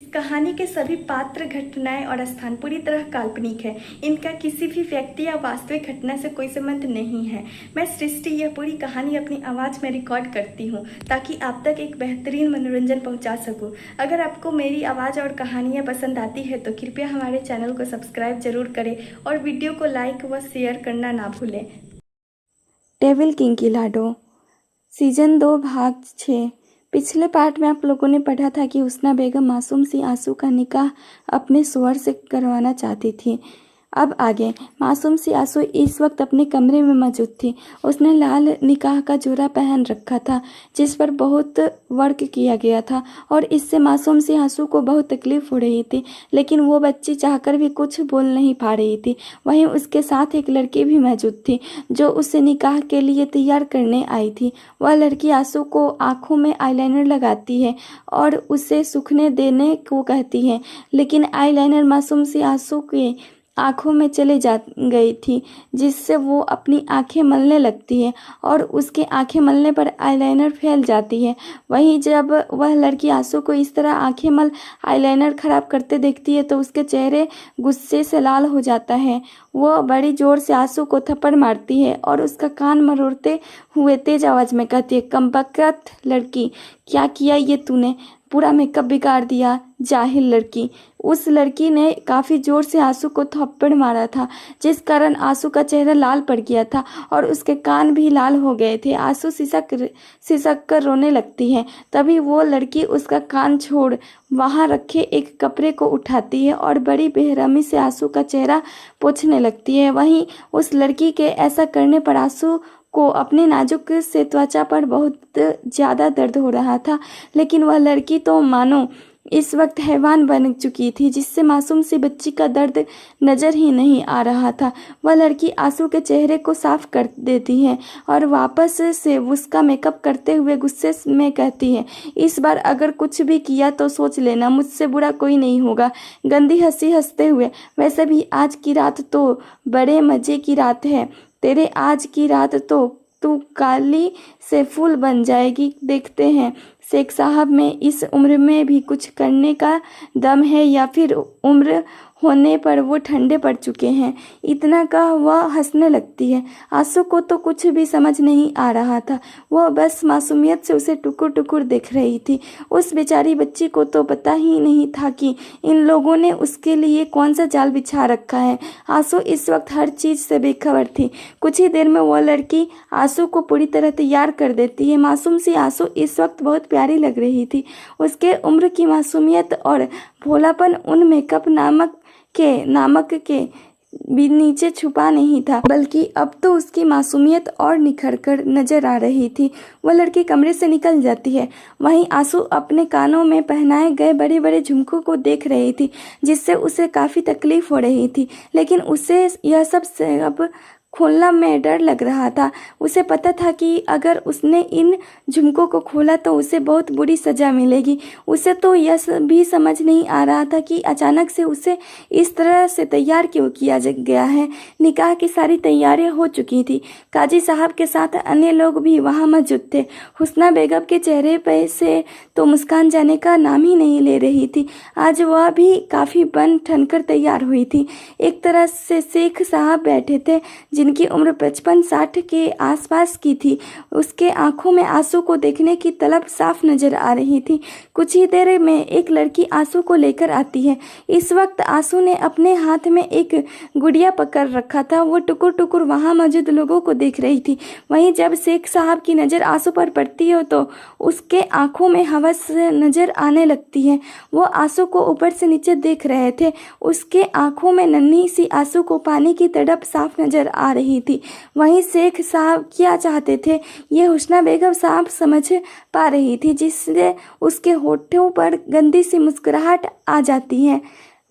इस कहानी के सभी पात्र, घटनाएं और स्थान पूरी तरह काल्पनिक है। इनका किसी भी व्यक्ति या वास्तविक घटना से कोई संबंध नहीं है। मैं सृष्टि यह पूरी कहानी अपनी आवाज़ में रिकॉर्ड करती हूँ ताकि आप तक एक बेहतरीन मनोरंजन पहुँचा सकूँ। अगर आपको मेरी आवाज़ और कहानियाँ पसंद आती है तो कृपया हमारे चैनल को सब्सक्राइब जरूर करें और वीडियो को लाइक व शेयर करना ना भूलें। डेविल किंग की लाडो सीजन 2 भाग 6। पिछले पार्ट में आप लोगों ने पढ़ा था कि हुस्ना बेगम मासूम सी आंसू का निकाह अपने शोहर से करवाना चाहती थी। अब आगे मासूम सी आंसू इस वक्त अपने कमरे में मौजूद थी। उसने लाल निकाह का जोड़ा पहन रखा था जिस पर बहुत वर्क किया गया था और इससे मासूम सी आंसू को बहुत तकलीफ हो रही थी, लेकिन वो बच्ची चाहकर भी कुछ बोल नहीं पा रही थी। वहीं उसके साथ एक लड़की भी मौजूद थी जो उसे निकाह के लिए तैयार करने आई थी। वह लड़की आंसू को आंखों में आईलाइनर लगाती है और उसे सूखने देने को कहती है, लेकिन आईलाइनर मासूम सी आंसू के आंखों में चले जा गई थी जिससे वो अपनी आंखें मलने लगती है और उसके आंखें मलने पर आईलाइनर फैल जाती है। वहीं जब वह लड़की आंसू को इस तरह आंखें मल आईलाइनर खराब करते देखती है तो उसके चेहरे गुस्से से लाल हो जाता है। वो बड़ी जोर से आंसू को थप्पड़ मारती है और उसका कान मरोड़ते हुए तेज आवाज में कहती है, कमबख्त लड़की, क्या किया ये तूने? पूरा मेकअप बिगाड़ दिया, जाहिल लड़की। उस लड़की ने काफ़ी ज़ोर से आंसू को थप्पड़ मारा था जिस कारण आंसू का चेहरा लाल पड़ गया था और उसके कान भी लाल हो गए थे। आंसू सिसक कर रोने लगती है। तभी वो लड़की उसका कान छोड़ वहाँ रखे एक कपड़े को उठाती है और बड़ी बेरहमी से आंसू का चेहरा पोंछने लगती है। वहीं उस लड़की के ऐसा करने पर आंसू को अपने नाजुक से त्वचा पर बहुत ज़्यादा दर्द हो रहा था, लेकिन वह लड़की तो मानो इस वक्त हैवान बन चुकी थी जिससे मासूम सी बच्ची का दर्द नज़र ही नहीं आ रहा था। वह लड़की आंसू के चेहरे को साफ कर देती है और वापस से उसका मेकअप करते हुए गुस्से में कहती है, इस बार अगर कुछ भी किया तो सोच लेना, मुझसे बुरा कोई नहीं होगा। गंदी हंसी हंसते हुए, वैसे भी आज की रात तो बड़े मज़े की रात है, तेरे आज की रात तो तू काली से फूल बन जाएगी। देखते हैं शेख साहब में इस उम्र में भी कुछ करने का दम है या फिर उम्र होने पर वो ठंडे पड़ चुके हैं। इतना कह वह हंसने लगती है। आंसू को तो कुछ भी समझ नहीं आ रहा था। वह बस मासूमियत से उसे टुकुर टुकुर देख रही थी। उस बेचारी बच्ची को तो पता ही नहीं था कि इन लोगों ने उसके लिए कौन सा जाल बिछा रखा है। आंसू इस वक्त हर चीज़ से बेखबर थी। कुछ ही देर में वह लड़की आंसू को पूरी तरह तैयार कर देती है। मासूम सी आंसू इस वक्त बहुत प्यारी लग रही थी। उसके उम्र की मासूमियत और भोलापन उन मेकअप नामक के भी नीचे छुपा नहीं था, बल्कि अब तो उसकी मासूमियत और निखर कर नजर आ रही थी। वह लड़की कमरे से निकल जाती है। वहीं आंसू अपने कानों में पहनाए गए बड़े बड़े झुमकों को देख रही थी जिससे उसे काफ़ी तकलीफ हो रही थी, लेकिन उसे यह सब खोलना में डर लग रहा था। उसे पता था कि अगर उसने इन झुमकों को खोला तो उसे बहुत बुरी सज़ा मिलेगी। उसे तो यह भी समझ नहीं आ रहा था कि अचानक से उसे इस तरह से तैयार क्यों किया गया है। निकाह की सारी तैयारियां हो चुकी थी। काजी साहब के साथ अन्य लोग भी वहां मौजूद थे। हुस्ना बेगम के चेहरे पर से तो मुस्कान जाने का नाम ही नहीं ले रही थी। आज वह भी काफ़ी बन ठन कर तैयार हुई थी। एक तरह से शेख साहब बैठे थे जिनकी उम्र 55-60 के आसपास की थी। उसके आंखों में आंसू को देखने की तलब साफ नजर आ रही थी। कुछ ही देर में एक लड़की आंसू को लेकर आती है। इस वक्त आंसू ने अपने हाथ में एक गुड़िया पकड़ रखा था। वो टुकुर टुकुर वहां मौजूद लोगों को देख रही थी। वहीं जब शेख साहब की नज़र आंसू पर पड़ती है तो उसके आंखों में हवस नजर आने लगती है। वो आंसू को ऊपर से नीचे देख रहे थे। उसके आंखों में नन्ही सी आंसू को पानी की तड़प साफ नजर आ रही थी। वहीं शेख साहब क्या चाहते थे ये हुस्ना बेगम साहब समझ पा रही थी, जिससे उसके होठों पर गंदी सी मुस्कुराहट आ जाती है।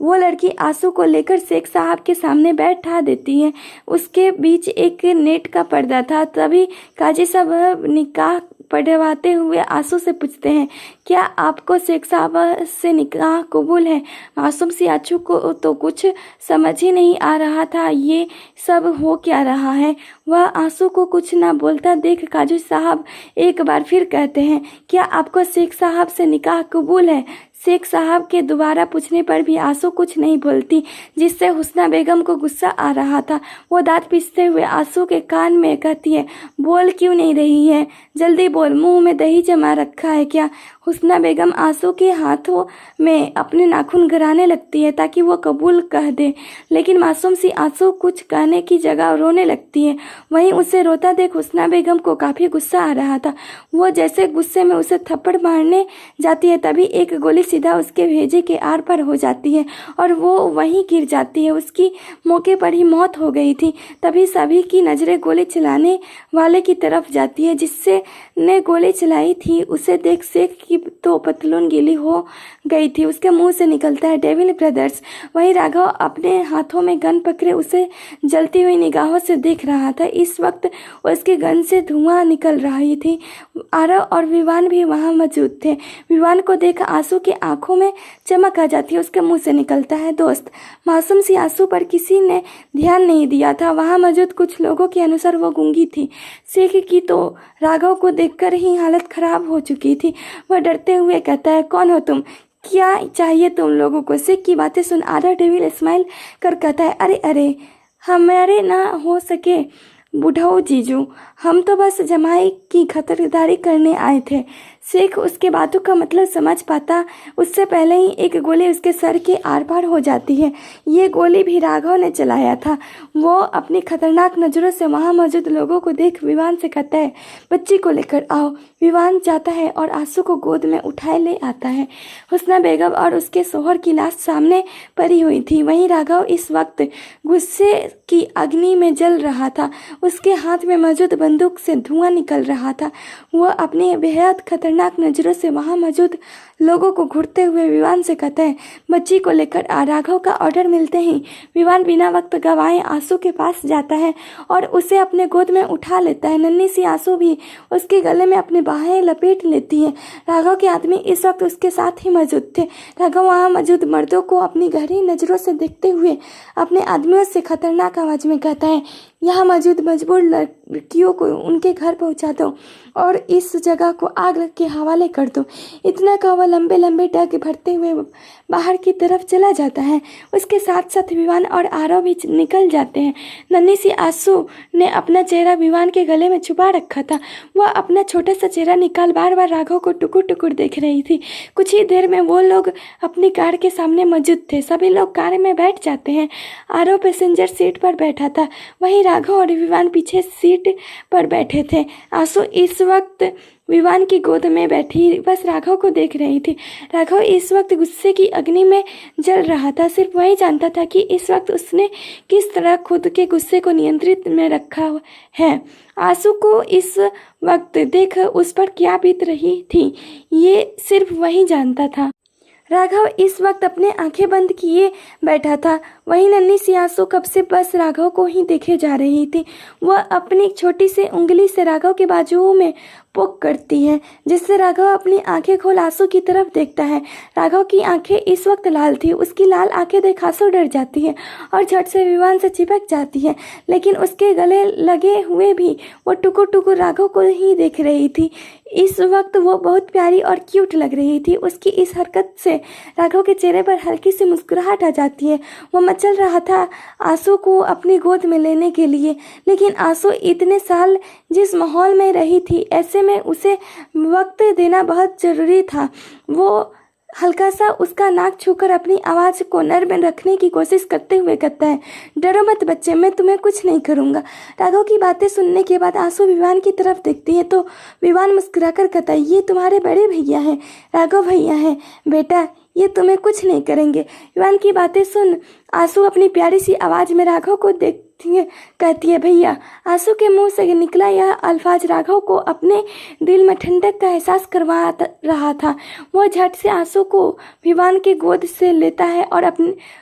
वो लड़की आंसू को लेकर शेख साहब के सामने बैठा देती है। उसके बीच एक नेट का पर्दा था। तभी काजी साहब निकाह पढ़वाते हुए आंसू से पूछते हैं, क्या आपको शेख साहब से निकाह कबूल है? मासूम सी आंसू को तो कुछ समझ ही नहीं आ रहा था ये सब हो क्या रहा है। वह आंसू को कुछ ना बोलता देख काजी साहब एक बार फिर कहते हैं, क्या आपको शेख साहब से निकाह कबूल है? शेख साहब के दोबारा पूछने पर भी आंसू कुछ नहीं बोलती, जिससे हुस्ना बेगम को गुस्सा आ रहा था। वो दांत पीसते हुए आंसू के कान में कहती है, बोल क्यों नहीं रही है, जल्दी बोल, मुंह में दही जमा रखा है क्या? हुस्ना बेगम आंसू के हाथों में अपने नाखून गराने लगती है ताकि वो कबूल कह दे, लेकिन मासूम सी आंसू कुछ कहने की जगह रोने लगती है। वहीं उसे रोता देख हुस्ना बेगम को काफ़ी गुस्सा आ रहा था। वो जैसे गुस्से में उसे थप्पड़ मारने जाती है, तभी एक गोली सीधा उसके भेजे के आर पार हो जाती है और वो वहीं गिर जाती है। उसकी मौके पर ही मौत हो गई थी। तभी सभी की नज़रें गोली चलाने वाले की तरफ जाती है। जिससे ने गोली चलाई थी उसे देख शेख की तो पतलून गीली हो गई थी। उसके मुंह से निकलता है, डेविल ब्रदर्स। वहीं राघव अपने हाथों में गन पकड़े उसे जलती हुई निगाहों से देख रहा था। इस वक्त उसके गन से धुआं निकल रही थी। आरव और विवान भी वहां मौजूद थे। विवान को देख आंसू की आंखों में चमक आ जाती है। उसके मुंह से निकलता है, दोस्त। मासूम सी आंसू पर किसी ने ध्यान नहीं दिया था। वहां मौजूद कुछ लोगों के अनुसार वो गूंगी थी। शेख की तो राघव को देखकर ही हालत खराब हो चुकी थी। वह डरते हुए कहता है, कौन हो तुम, क्या चाहिए तुम लोगों को? शेख की बातें सुन आरव डेविल स्माइल कर कहता है, अरे अरे, हमारे ना हो सके बुढ़ऊ जीजू, हम तो बस जमाई की खतरदारी करने आए थे। शेख उसके बातों का मतलब समझ पाता उससे पहले ही एक गोली उसके सर के आर पार हो जाती है। ये गोली भी राघव ने चलाया था। वो अपनी खतरनाक नज़रों से वहां मौजूद लोगों को देख विवान से कहता है, बच्ची को लेकर आओ। विवान जाता है और आंसू को गोद में उठाए ले आता है। हुस्ना बेगम और उसके शोहर की लाश सामने पड़ी हुई थी। वहीं राघव इस वक्त गुस्से की अग्नि में जल रहा था। उसके हाथ में मौजूद बंदूक से धुआं निकल रहा था। वह अपनी बेहद खतरनाक नज़रों से वहां मौजूद लोगों को घूरते हुए विवान से कहता है, बच्ची को लेकर आ। राघव का ऑर्डर मिलते ही विवान बिना वक्त गंवाए आंसू के पास जाता है और उसे अपने गोद में उठा लेता है। नन्ही सी आंसू भी उसके गले में अपनी बाहें लपेट लेती है। राघव के आदमी इस वक्त उसके साथ ही मौजूद थे। राघव वहां मौजूद मर्दों को अपनी गहरी नज़रों से देखते हुए अपने आदमियों से खतरनाक आवाज में कहता है, यहाँ मौजूद मजबूर लड़कियों को उनके घर पहुंचा दो और इस जगह को आग के हवाले कर दो। इतना का वह लंबे लंबे डग भरते हुए बाहर की तरफ चला जाता है। उसके साथ साथ विवान और आरव भी निकल जाते हैं। नन्ही सी आंसू ने अपना चेहरा विवान के गले में छुपा रखा था। वह अपना छोटा सा चेहरा निकाल बार बार राघव को टुकुर टुकुर देख रही थी। कुछ ही देर में वो लोग अपनी कार के सामने मौजूद थे। सभी लोग कार में बैठ जाते हैं। आरव पैसेंजर सीट पर बैठा था, वहीं राघव और विवान पीछे सीट पर बैठे थे। आंसू इस वक्त विवान की गोद में बैठी बस राघव को देख रही थी। राघव इस वक्त गुस्से की अग्नि में जल रहा था। सिर्फ वही जानता था कि इस वक्त उसने किस तरह खुद के गुस्से को नियंत्रित में रखा है। आंसू को इस वक्त देख उस पर क्या बीत रही थी, ये सिर्फ वही जानता था। राघव इस वक्त अपने आंखें बंद किए बैठा था। वहीं नन्ही सी आंसू कब से बस राघव को ही देखे जा रही थी। वह अपनी छोटी सी उंगली से राघव के बाजुओं में पोक करती है, जिससे राघव अपनी आंखें खोल आंसू की तरफ देखता है। राघव की आंखें इस वक्त लाल थी। उसकी लाल आंखें देख आंसू डर जाती है और झट से विवान से चिपक जाती है, लेकिन उसके गले लगे हुए भी वो टुकुर टुकुर राघव को ही देख रही थी। इस वक्त वो बहुत प्यारी और क्यूट लग रही थी। उसकी इस हरकत से राघव के चेहरे पर हल्की सी मुस्कुराहट आ जाती है। वो मचल रहा था आंसू को अपनी गोद में लेने के लिए, लेकिन आंसू इतने साल जिस माहौल में रही थी, ऐसे में उसे वक्त देना बहुत ज़रूरी था। वो हल्का सा उसका नाक छूकर अपनी आवाज़ को नर्म रखने की कोशिश करते हुए कहता है, डरो मत बच्चे, मैं तुम्हें कुछ नहीं करूँगा। राघव की बातें सुनने के बाद आंसू विवान की तरफ देखती है तो विवान मुस्कुराकर कहता है, ये तुम्हारे बड़े भैया हैं, राघव भैया हैं। बेटा, ये तुम्हें कुछ नहीं करेंगे। विवान की बातें सुन आंसू अपनी प्यारी सी आवाज़ में राघव को देखती है, कहती है, भैया। आंसू के मुंह से निकला यह अल्फाज राघव को अपने दिल में ठंडक का एहसास करवा रहा था। वह झट से आंसू को विवान के गोद से लेता है और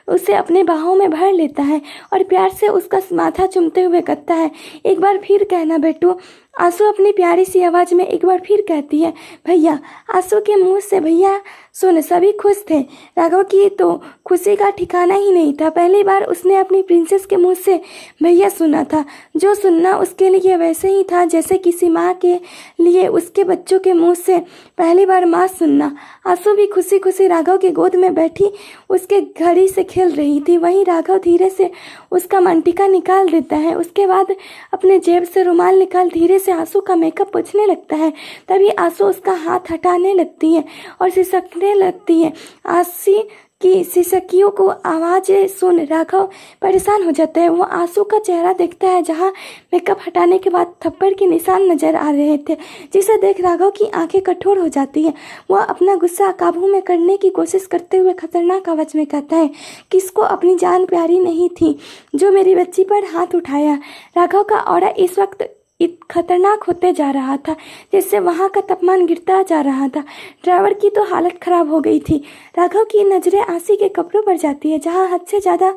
उसे अपने बाहों में भर लेता है और प्यार से उसका माथा चूमते हुए कहता है, एक बार फिर कहना बेटू, आंसू अपनी प्यारी सी आवाज़ में एक बार फिर कहती है, भैया। आंसू के मुंह से भैया सुन सभी खुश थे। राघव की तो खुशी का ठिकाना ही नहीं था। पहली बार उसने अपनी प्रिंसेस के मुंह से भैया सुना था। जो सुनना उसके लिए वैसे ही था जैसे किसी माँ के लिए उसके बच्चों के मुंह से पहली बार माँ सुनना। आंसू भी खुशी खुशी राघव के गोद में बैठी उसके घड़ी से खेल रही थी। वहीं राघव धीरे से उसका मनटीका निकाल देता है। उसके बाद अपने जेब से रुमाल निकाल धीरे से आंसू का मेकअप पोंछने लगता है। तभी आंसू उसका हाथ हटाने लगती है और सिसकने लगती है। आंसी की सिसकियों को आवाज़ें सुन राघव परेशान हो जाता है। वो आंसू का चेहरा देखता है जहाँ मेकअप हटाने के बाद थप्पड़ के निशान नजर आ रहे थे, जिसे देख राघव की आंखें कठोर हो जाती हैं। वह अपना गुस्सा काबू में करने की कोशिश करते हुए खतरनाक आवाज़ में कहता है, किसको अपनी जान प्यारी नहीं थी जो मेरी बच्ची पर हाथ उठाया। राघव का ऑरा इस वक्त खतरनाक होते जा रहा था, जिससे वहाँ का तापमान गिरता जा रहा था। ड्राइवर की तो हालत खराब हो गई थी। राघव की नज़रें आंसी के कपड़ों पर जाती है जहाँ हद से ज़्यादा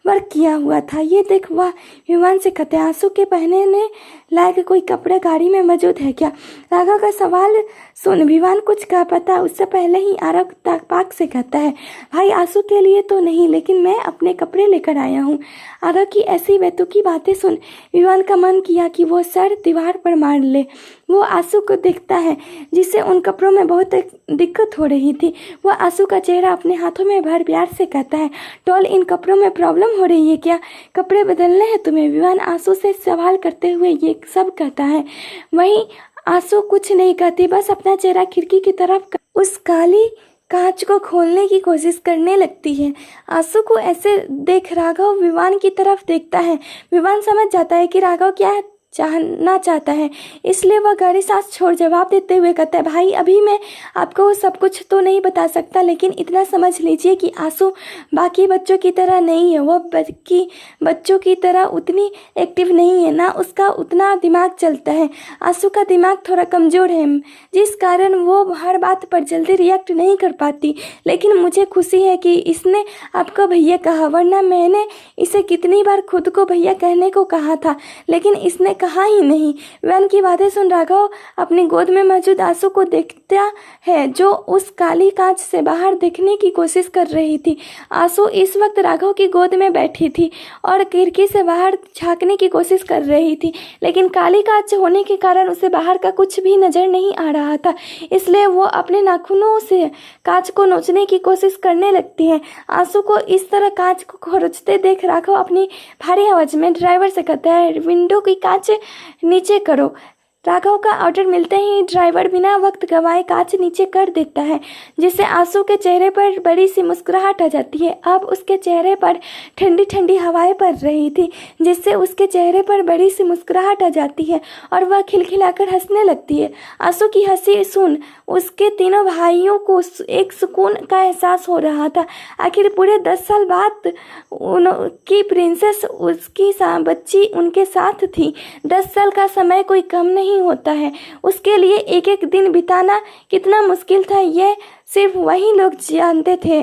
वर्क किया हुआ था। ये देख वह विमान से कहते हैं, आंसू के पहनने लायक कोई कपड़े गाड़ी में मौजूद है क्या? राघव का सवाल सुन विमान कुछ कह पाता उससे पहले ही आरव ताकपाक से कहता है, भाई आंसू के लिए तो नहीं, लेकिन मैं अपने कपड़े लेकर आया हूँ। आरव की ऐसी बेतुकी बातें सुन विमान का मन किया कि वो सर दीवार पर मार ले। वो आंसू को देखता है जिससे उन कपड़ों में बहुत दिक्कत हो रही थी। वह आंसू का चेहरा अपने हाथों में भर प्यार से कहता है, टॉल इन कपड़ों में प्रॉब्लम हो रही है क्या? कपड़े बदलने हैं तुम्हें? विमान आंसू से सवाल करते हुए ये सब कहता है। वहीं आंसू कुछ नहीं कहती, बस अपना चेहरा खिड़की की तरफ उस काली कांच को खोलने की कोशिश करने लगती है। आंसू को ऐसे देख राघव विमान की तरफ देखता है। विमान समझ जाता है कि राघव क्या जानना चाहता है, इसलिए वह गहरी सांस छोड़ जवाब देते हुए कहता है, भाई अभी मैं आपको सब कुछ तो नहीं बता सकता, लेकिन इतना समझ लीजिए कि आंसू बाकी बच्चों की तरह नहीं है। वह बाकी बच्चों की तरह उतनी एक्टिव नहीं है, ना उसका उतना दिमाग चलता है। आंसू का दिमाग थोड़ा कमज़ोर है, जिस कारण वो हर बात पर जल्दी रिएक्ट नहीं कर पाती। लेकिन मुझे खुशी है कि इसने आपको भैया कहा, वरना मैंने इसे कितनी बार खुद को भैया कहने को कहा था, लेकिन इसने कहा ही नहीं। वैन की बातें सुन राघव अपनी गोद में मौजूद आंसू को देखता है, जो उस काली कांच से बाहर देखने की कोशिश कर रही थी। आंसू इस वक्त राघव की गोद में बैठी थी और खिड़की से बाहर झांकने की कोशिश कर रही थी, लेकिन काली कांच होने के कारण उसे बाहर का कुछ भी नजर नहीं आ रहा था। इसलिए वो अपने नाखूनों से कांच को नोचने की कोशिश करने लगती है। आंसू को इस तरह कांच को खरोचते देख राघव अपनी भारी आवाज में ड्राइवर से कहता है, विंडो की कांच नीचे करो। राघव का ऑर्डर मिलते ही ड्राइवर बिना वक्त गंवाए कांच नीचे कर देता है, जिससे आंसू के चेहरे पर बड़ी सी मुस्कुराहट आ जाती है। अब उसके चेहरे पर ठंडी ठंडी हवाएं पड़ रही थी, जिससे उसके चेहरे पर बड़ी सी मुस्कुराहट आ जाती है और वह खिलखिलाकर हंसने लगती है। आंसू की हंसी सुन उसके तीनों भाइयों को एक सुकून का एहसास हो रहा था। आखिर पूरे 10 साल बाद उनकी प्रिंसेस उसकी बच्ची उनके साथ थी। 10 साल का समय कोई कम नहीं होता है। उसके लिए एक एक दिन बिताना कितना मुश्किल था, यह सिर्फ वही लोग जानते थे।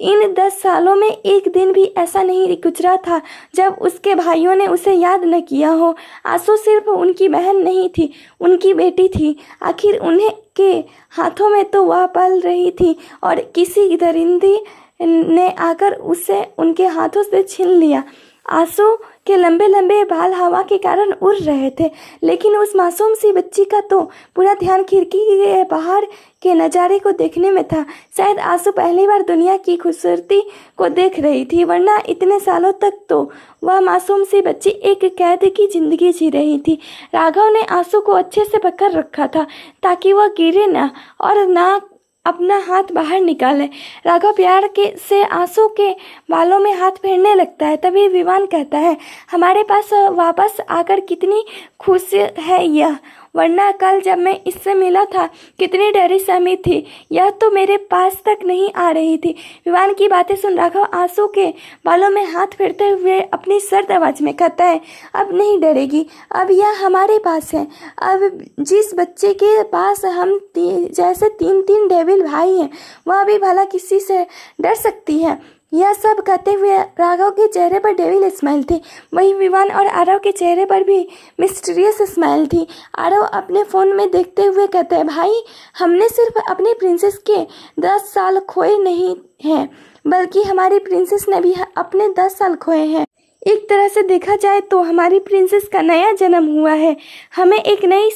इन 10 सालों में एक दिन भी ऐसा नहीं गुजरा था जब उसके भाइयों ने उसे याद न किया हो। आंसू सिर्फ उनकी बहन नहीं थी, उनकी बेटी थी। आखिर उन्हें के हाथों में तो वह पल रही थी और किसी दरिंदी ने आकर उसे उनके हाथों से छीन लिया। आंसू के लंबे लंबे बाल हवा के कारण उड़ रहे थे, लेकिन उस मासूम सी बच्ची का तो पूरा ध्यान खिड़की के बाहर के नज़ारे को देखने में था। शायद आंसू पहली बार दुनिया की खूबसूरती को देख रही थी, वरना इतने सालों तक तो वह मासूम सी बच्ची एक कैद की जिंदगी जी रही थी। राघव ने आंसू को अच्छे से पकड़ रखा था ताकि वह गिरे ना और ना अपना हाथ बाहर निकाले। राघव प्यार के से आंसू के बालों में हाथ फेरने लगता है। तभी विमान कहता है, हमारे पास वापस आकर कितनी खुश है यह, वरना कल जब मैं इससे मिला था कितनी डरी सहमी थी, यह तो मेरे पास तक नहीं आ रही थी। विमान की बातें सुन राघव आंसू के बालों में हाथ फेरते हुए अपनी सर्द आवाज में कहता है, अब नहीं डरेगी, अब यह हमारे पास है। अब जिस बच्चे के पास हम जैसे तीन डेविल भाई हैं, वह भी भला किसी से डर सकती है? यह सब कहते हुए राघव के चेहरे पर डेविल स्माइल थी। वहीं विवान और आरव के चेहरे पर भी मिस्टीरियस स्माइल थी। आरव अपने फ़ोन में देखते हुए कहते हैं, भाई हमने सिर्फ अपनी प्रिंसेस के 10 साल खोए नहीं हैं, बल्कि हमारी प्रिंसेस ने भी अपने 10 साल खोए हैं। एक तरह से देखा जाए तो हमारी प्रिंसेस का नया जन्म हुआ है। हमें एक नई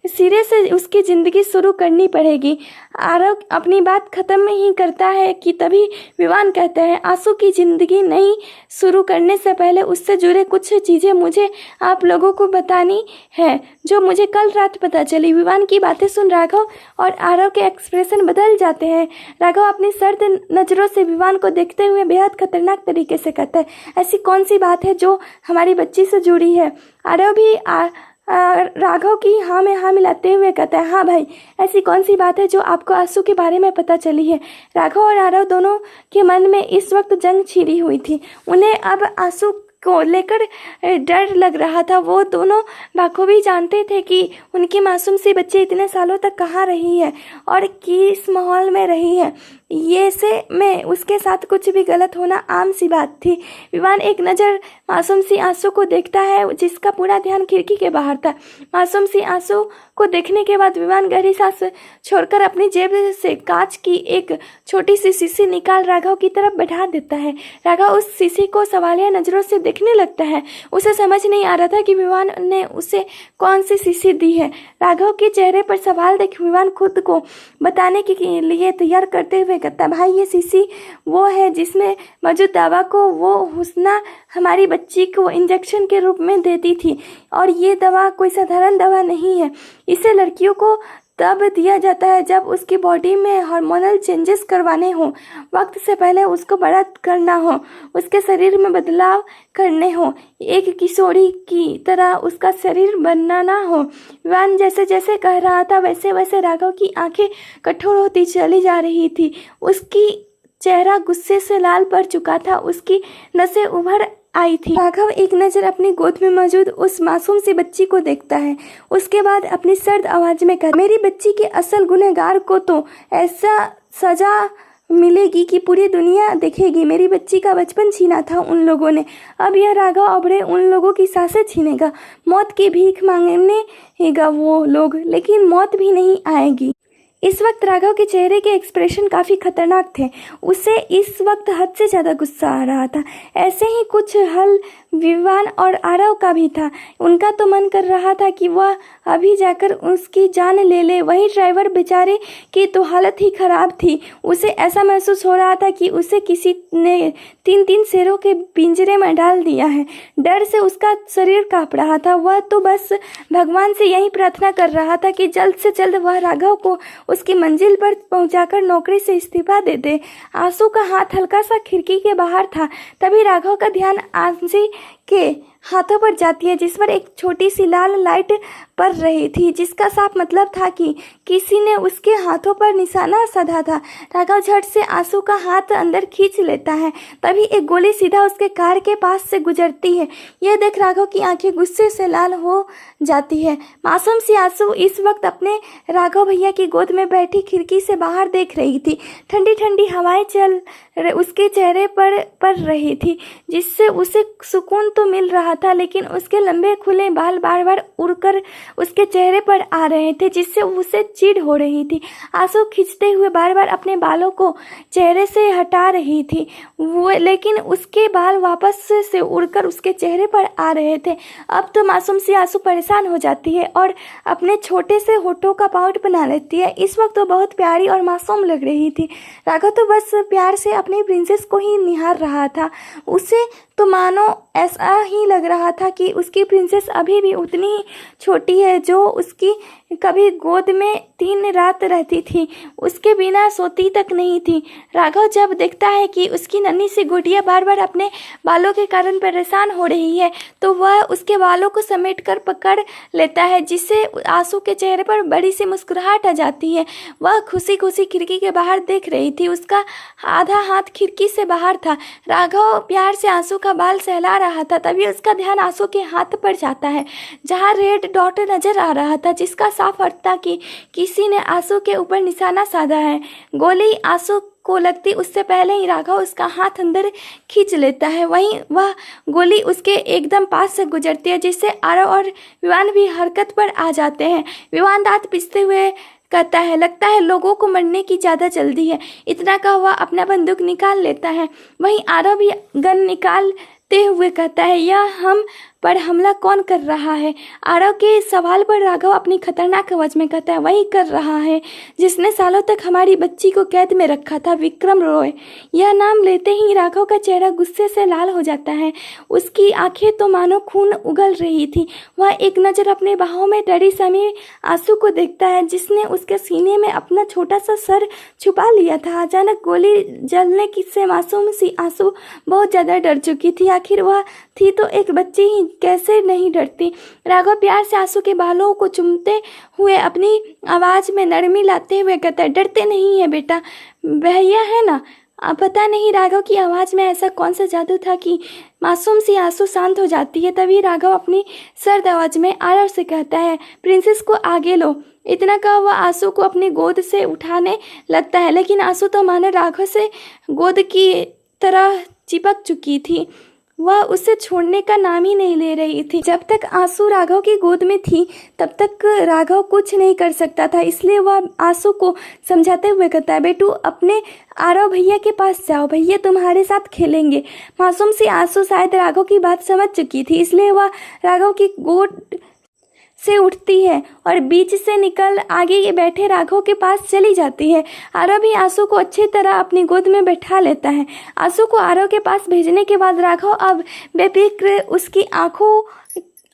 सिरे से उसकी ज़िंदगी शुरू करनी पड़ेगी। आरव अपनी बात ख़त्म ही करता है कि तभी विवान कहते हैं, आंसू की ज़िंदगी नई शुरू करने से पहले उससे जुड़े कुछ चीज़ें मुझे आप लोगों को बतानी है जो मुझे कल रात पता चली। विवान की बातें सुन राघव और आरव के एक्सप्रेशन बदल जाते हैं। राघव अपनी सर्द नज़रों से विवान को देखते हुए बेहद खतरनाक तरीके से कहता है, ऐसी कौन सी बात है जो हमारी बच्ची से जुड़ी है? आरव भी राघव की हाँ में हाँ मिलाते हुए कहता है, हाँ भाई, ऐसी कौन सी बात है जो आपको आंसू के बारे में पता चली है? राघव और आरव दोनों के मन में इस वक्त जंग छिड़ी हुई थी। उन्हें अब आंसू को लेकर डर लग रहा था। वो दोनों बखूबी जानते थे कि उनकी मासूम सी बच्ची इतने सालों तक कहाँ रही है और किस माहौल में रही है। ये से में उसके साथ कुछ भी गलत होना आम सी बात थी। विवान एक नज़र मासूम सी आंसू को देखता है, जिसका पूरा ध्यान खिड़की के बाहर था। मासूम सी आंसू को देखने के बाद विवान गहरी सांस छोड़कर अपनी जेब से कांच की एक छोटी सी शीशी निकाल राघव की तरफ बढ़ा देता है। राघव उस शीशी को सवालिया नज़रों से देखने लगता है। उसे समझ नहीं आ रहा था कि विवान ने उसे कौन सी शीशी दी है। राघव के चेहरे पर सवाल देख विवान खुद को बताने के लिए तैयार करते हुए कहता, भाई ये शीशी वो है जिसमें मौजूद दवा को वो हुस्ना हमारी बच्ची को इंजेक्शन के रूप में देती थी, और ये दवा कोई साधारण दवा नहीं है। इसे लड़कियों को तब दिया जाता है जब उसकी बॉडी में हार्मोनल चेंजेस करवाने हों, वक्त से पहले उसको बड़ा करना हो, उसके शरीर में बदलाव करने हो, एक किशोरी की तरह उसका शरीर बनाना हो। विवान जैसे जैसे कह रहा था वैसे वैसे राघव की आंखें कठोर होती चली जा रही थी। उसकी चेहरा गुस्से से लाल पड़ चुका था, उसकी नसें उभर आई थी। राघव एक नज़र अपनी गोद में मौजूद उस मासूम सी बच्ची को देखता है। उसके बाद अपनी सर्द आवाज में कहा, मेरी बच्ची के असल गुनहगार को तो ऐसा सजा मिलेगी कि पूरी दुनिया देखेगी। मेरी बच्ची का बचपन छीना था उन लोगों ने, अब यह राघव अबड़े उन लोगों की सांसें छीनेगा। मौत की भीख मांगनेगा वो लोग, लेकिन मौत भी नहीं आएगी। इस वक्त राघव के चेहरे के एक्सप्रेशन काफ़ी खतरनाक थे। उसे इस वक्त हद से ज़्यादा गुस्सा आ रहा था। ऐसे ही कुछ हल विवान और आरव का भी था। उनका तो मन कर रहा था कि वह अभी जाकर उसकी जान ले ले। वही ड्राइवर बेचारे की तो हालत ही खराब थी। उसे ऐसा महसूस हो रहा था कि उसे किसी ने 3-3 शेरों के पिंजरे में डाल दिया है। डर से उसका शरीर काँप रहा था। वह तो बस भगवान से यही प्रार्थना कर रहा था कि जल्द से जल्द वह राघव को उसकी मंजिल पर पहुंचाकर नौकरी से इस्तीफा दे दे। आंसू का हाथ हल्का सा खिड़की के बाहर था। तभी राघव का ध्यान आंसी के हाथों पर जाती है, जिस पर एक छोटी सी लाल लाइट पड़ रही थी, जिसका साफ मतलब था कि किसी ने उसके हाथों पर निशाना साधा था। राघव झट से आंसू का हाथ अंदर खींच लेता है। तभी एक गोली सीधा उसके कार के पास से गुजरती है। यह देख राघव की आंखें गुस्से से लाल हो जाती है। मासूम सी आंसू इस वक्त अपने राघव भैया की गोद में बैठी खिड़की से बाहर देख रही थी। ठंडी ठंडी हवाएं चल उसके चेहरे पर पड़ रही थी, जिससे उसे सुकून तो मिल रहा था, लेकिन उसके लंबे खुले बाल बार बार उड़कर उसके चेहरे पर आ रहे थे, जिससे उसे चिढ़ हो रही थी। आंसू खींचते हुए बार बार अपने बालों को चेहरे से हटा रही थी वो, लेकिन उसके बाल वापस से उड़कर उसके चेहरे पर आ रहे थे। अब तो मासूम सी आंसू परेशान हो जाती है और अपने छोटे से होठों का पाउट बना लेती है। इस वक्त तो बहुत प्यारी और मासूम लग रही थी। राघव तो बस प्यार से अपनी प्रिंसेस को ही निहार रहा था। उसे तो मानो ऐसा ही लग रहा था कि उसकी प्रिंसेस अभी भी उतनी ही छोटी है जो उसकी कभी गोद में 3 रात रहती थी, उसके बिना सोती तक नहीं थी। राघव जब देखता है कि उसकी नन्ही सी गुड़िया बार बार अपने बालों के कारण परेशान हो रही है, तो वह उसके बालों को समेट कर पकड़ लेता है, जिससे आंसू के चेहरे पर बड़ी सी मुस्कुराहट आ जाती है। वह खुशी खुशी खिड़की के बाहर देख रही थी। उसका आधा हाथ खिड़की से बाहर था। राघव प्यार से आंसू का बाल सहला रहा था। तभी उसका ध्यान आंसू के हाथ पर जाता है, जहाँ रेड डॉट नजर आ रहा था, जिसका साफ अर्थ था कि किसी ने आंसू के ऊपर निशाना साधा है। गोली आंसू को लगती उससे पहले ही राघव उसका हाथ अंदर खींच लेता है। वहीं वह गोली उसके एकदम पास से गुजरती है, जिससे आरव और विवान भी हरकत पर आ जाते हैं। विवान दांत पिसते हुए कहता है, लगता है लोगों को मरने की ज़्यादा जल्दी है। इतना कहा वह अपना बंदूक निकाल लेता है। वहीं आरव भी गन निकालते हुए कहता है, यह हम पर हमला कौन कर रहा है? आरव के सवाल पर राघव अपनी खतरनाक आवाज में कहता है, वही कर रहा है जिसने सालों तक हमारी बच्ची को कैद में रखा था, विक्रम रॉय। यह नाम लेते ही राघव का चेहरा गुस्से से लाल हो जाता है। उसकी आंखें तो मानो खून उगल रही थी। वह एक नज़र अपने बाहों में डरी समी आंसू को देखता है, जिसने उसके सीने में अपना छोटा सा सर छुपा लिया था। अचानक गोली जलने की से मासूम सी आंसू बहुत ज़्यादा डर चुकी थी। आखिर वह थी तो एक बच्ची ही, कैसे नहीं डरती। राघव प्यार से आंसू के बालों को चूमते हुए अपनी आवाज़ में नरमी लाते हुए कहता है, डरते नहीं है बेटा, भैया है ना। पता नहीं राघव की आवाज़ में ऐसा कौन सा जादू था कि मासूम सी आंसू शांत हो जाती है। तभी राघव अपनी सर्द आवाज़ में आरव से कहता है, प्रिंसेस को आगे लो। इतना कहा वह आंसू को अपनी गोद से उठाने लगता है, लेकिन आंसू तो मानो राघव से गोद की तरह चिपक चुकी थी। वह उसे छोड़ने का नाम ही नहीं ले रही थी। जब तक आंसू राघव की गोद में थी तब तक राघव कुछ नहीं कर सकता था, इसलिए वह आंसू को समझाते हुए कहता है, बेटू अपने आरव भैया के पास जाओ, भैया तुम्हारे साथ खेलेंगे। मासूम सी आंसू शायद राघव की बात समझ चुकी थी, इसलिए वह राघव की गोद से उठती है और बीच से निकल आगे बैठे राघव के पास चली जाती है। आरव भी आंसू को अच्छी तरह अपनी गोद में बैठा लेता है। आंसू को आरव के पास भेजने के बाद राघव अब बेफिक्र, उसकी आंखों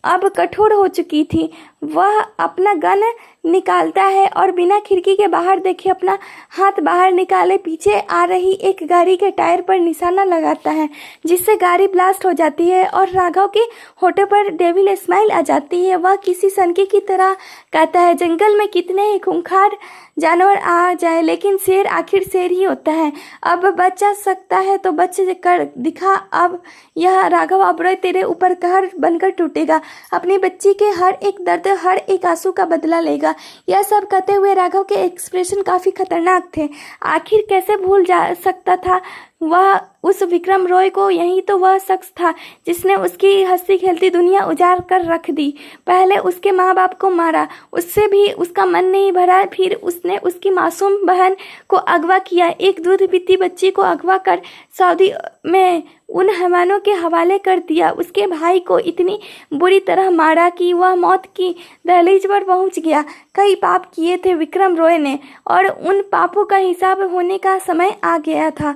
अब कठोर हो चुकी थी। वह अपना गन निकालता है और बिना खिड़की के बाहर देखे अपना हाथ बाहर निकाले पीछे आ रही एक गाड़ी के टायर पर निशाना लगाता है, जिससे गाड़ी ब्लास्ट हो जाती है और राघव के होठों पर डेविल स्माइल आ जाती है। वह किसी सनकी की तरह कहता है, जंगल में कितने ही खूंखार जानवर आ जाए, लेकिन शेर आखिर शेर ही होता है। अब बच सकता है तो बच कर दिखा। अब यह राघव अब्रोय तेरे ऊपर कहर बनकर टूटेगा, अपनी बच्ची के हर एक दर्द, हर एक आंसू का बदला लेगा। यह सब कहते हुए राघव के एक्सप्रेशन काफी खतरनाक थे। आखिर कैसे भूल जा सकता था वह उस विक्रम रॉय को? यही तो वह शख्स था जिसने उसकी हंसी खेलती दुनिया उजाड़ कर रख दी। पहले उसके माँ बाप को मारा, उससे भी उसका मन नहीं भरा, फिर उसने उसकी मासूम बहन को अगवा किया, एक दूध पीती बच्ची को अगवा कर सऊदी में उन हैवानों के हवाले कर दिया। उसके भाई को इतनी बुरी तरह मारा कि वह मौत की दहलीज पर पहुंच गया। कई पाप किए थे विक्रम रॉय ने और उन पापों का हिसाब होने का समय आ गया था।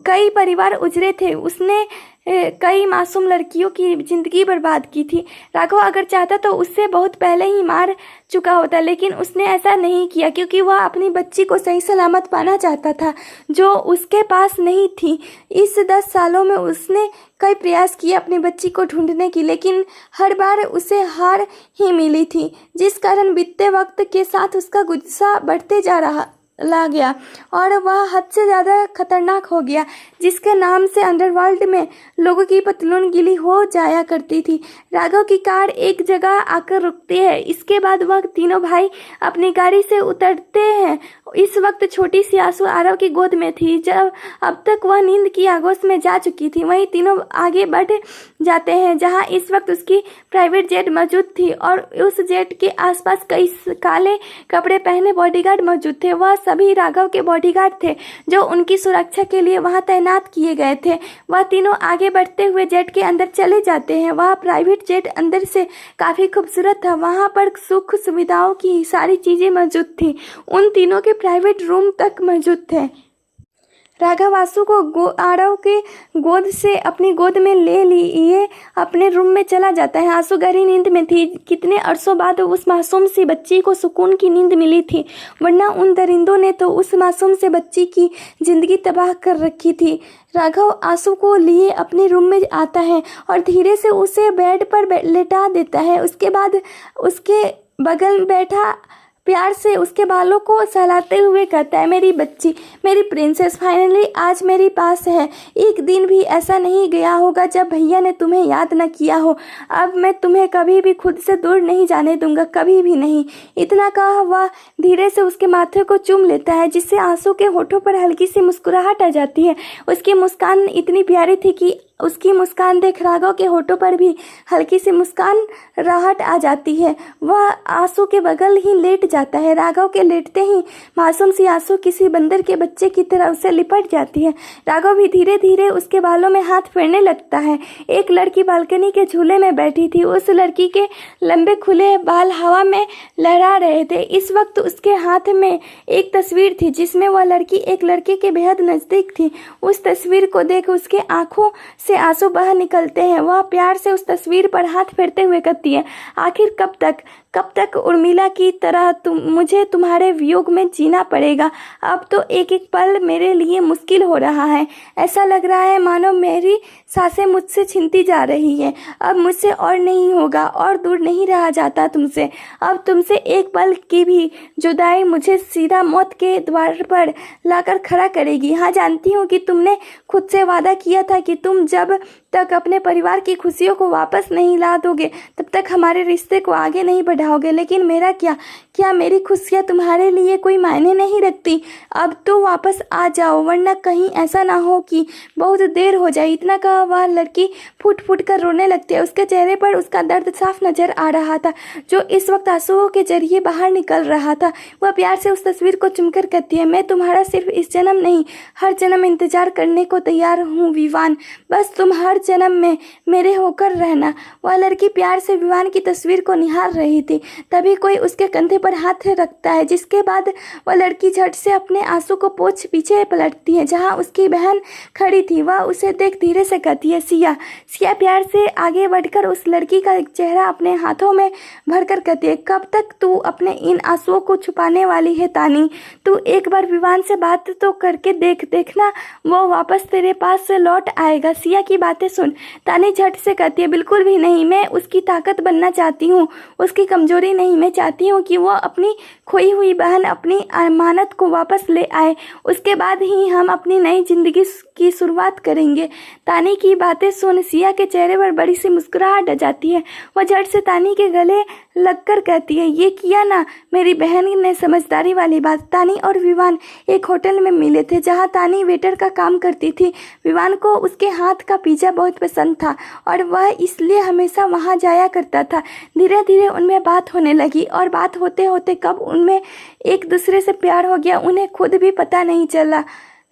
कई परिवार उजड़े थे, उसने कई मासूम लड़कियों की जिंदगी बर्बाद की थी। राघव अगर चाहता तो उससे बहुत पहले ही मार चुका होता, लेकिन उसने ऐसा नहीं किया क्योंकि वह अपनी बच्ची को सही सलामत पाना चाहता था, जो उसके पास नहीं थी। इस 10 सालों में उसने कई प्रयास किए अपनी बच्ची को ढूंढने की, लेकिन हर बार उसे हार ही मिली थी, जिस कारण बीतते वक्त के साथ उसका गुस्सा बढ़ते ला गया और वह हद से ज़्यादा खतरनाक हो गया, जिसके नाम से अंडरवर्ल्ड में लोगों की पतलून गीली हो जाया करती थी। राघव की कार एक जगह आकर रुकती है। इसके बाद वह तीनों भाई अपनी गाड़ी से उतरते हैं। इस वक्त छोटी सी आंसू आरव की गोद में थी। जब अब तक वह नींद की आगोश में जा चुकी थी, वहीं तीनों आगे बढ़ जाते हैं जहां इस वक्त उसकी प्राइवेट जेट मौजूद थी और उस जेट के आसपास कई काले कपड़े पहने बॉडीगार्ड मौजूद थे। वह सभी राघव के बॉडीगार्ड थे जो उनकी सुरक्षा के लिए वहां तैनात किए गए थे। वह तीनों आगे बढ़ते हुए जेट के अंदर चले जाते हैं। वह प्राइवेट जेट अंदर से काफी खूबसूरत था। वहां पर सुख सुविधाओं की सारी चीजें मौजूद थी। उन तीनों के प्राइवेट रूम तक मौजूद थे। राघव आंसू को आरव के गोद से अपनी गोद में ले लिए अपने रूम में चला जाता है। आंसू गहरी नींद में थी। कितने अरसों बाद उस मासूम सी बच्ची को सुकून की नींद मिली थी, वरना उन दरिंदों ने तो उस मासूम से बच्ची की जिंदगी तबाह कर रखी थी। राघव आंसू को लिए अपने रूम में आता है और धीरे से उसे बेड पर लेटा देता है। उसके बाद उसके बगल में बैठा प्यार से उसके बालों को सहलाते हुए कहता है, मेरी बच्ची, मेरी प्रिंसेस, फाइनली आज मेरे पास है। एक दिन भी ऐसा नहीं गया होगा जब भैया ने तुम्हें याद न किया हो। अब मैं तुम्हें कभी भी खुद से दूर नहीं जाने दूंगा, कभी भी नहीं। इतना कहा वह धीरे से उसके माथे को चूम लेता है, जिससे आंसू के होठों पर हल्की सी मुस्कुराहट आ जाती है। उसकी मुस्कान इतनी प्यारी थी कि उसकी मुस्कान देख राघव के होठों पर भी हल्की सी मुस्कान राहत आ जाती है। वह आंसू के बगल ही लेट जाता है। राघव के लेटते ही मासूम सी आंसू किसी बंदर के बच्चे की तरह उसे लिपट जाती है। राघव भी धीरे धीरे उसके बालों में हाथ फेरने लगता है। एक लड़की बालकनी के झूले में बैठी थी। उस लड़की के लंबे खुले बाल हवा में लहरा रहे थे। इस वक्त उसके हाथ में एक तस्वीर थी जिसमें वह लड़की एक लड़के के बेहद नज़दीक थी। उस तस्वीर को देख उसके आंखों से आंसू बह निकलते हैं। वह प्यार से उस तस्वीर पर हाथ फेरते हुए कहती है, आखिर कब तक उर्मिला की तरह मुझे तुम्हारे वियोग में जीना पड़ेगा। अब तो एक एक पल मेरे लिए मुश्किल हो रहा है। ऐसा लग रहा है मानो मेरी सांसें मुझसे छिनती जा रही है। अब मुझसे और नहीं होगा, और दूर नहीं रहा जाता तुमसे। अब तुमसे एक पल की भी जुदाई मुझे सीधा मौत के द्वार पर लाकर खड़ा करेगी। हाँ, जानती हूँ कि तुमने खुद से वादा किया था कि तुम जब तक अपने परिवार की खुशियों को वापस नहीं ला दोगे तब तक हमारे रिश्ते को आगे नहीं बढ़ाओगे। लेकिन मेरा क्या मेरी खुशियाँ तुम्हारे लिए कोई मायने नहीं रखती? अब तो वापस आ जाओ, वरना कहीं ऐसा ना हो कि बहुत देर हो जाए। इतना कहा वह लड़की फूट फूट कर रोने लगती है। उसके चेहरे पर उसका दर्द साफ नजर आ रहा था, जो इस वक्त आंसुओं के जरिए बाहर निकल रहा था। वह प्यार से उस तस्वीर को चुमकर कहती है, मैं तुम्हारा सिर्फ इस जन्म नहीं, हर जन्म इंतजार करने को तैयार हूँ विवान। बस तुम हर जन्म में मेरे होकर रहना। वह लड़की प्यार से विवान की तस्वीर को निहार रही थी। तभी कोई उसके कंधे पर हाथ रखता है, जिसके बाद वह लड़की झट से अपने आंसू को पोंछ पीछे पलटती है जहां उसकी बहन खड़ी थी। वह उसे देख धीरे से कहती है, सिया। सिया प्यार से आगे बढ़कर उस लड़की का चेहरा अपने हाथों में भरकर कहती है, कब तक तू अपने इन आंसुओं को छुपाने वाली है तानी? तू एक बार विवान से बात तो करके देखना, वो वापस तेरे पास से लौट आएगा। सिया की बातें सुन तानी झट से कहती है, बिल्कुल भी नहीं। मैं उसकी ताकत बनना चाहती हूँ, उसकी कमजोरी नहीं। मैं चाहती हूँ कि वो अपनी खोई हुई बहन, अपनी अमानत को वापस ले आए। उसके बाद ही हम अपनी नई जिंदगी की शुरुआत करेंगे। तानी की बातें सुन सिया के चेहरे पर बड़ी सी मुस्कुराहट आ जाती है। वह झट से तानी के गले लगकर कहती है, ये किया ना मेरी बहन ने समझदारी वाली बात। तानी और विवान एक होटल में मिले थे जहाँ तानी वेटर का काम करती थी। विवान को उसके हाथ का पिज्जा बहुत पसंद था और वह इसलिए हमेशा वहाँ जाया करता था। धीरे धीरे उनमें बात होने लगी और बात होते होते कब उनमें एक दूसरे से प्यार हो गया उन्हें खुद भी पता नहीं चला।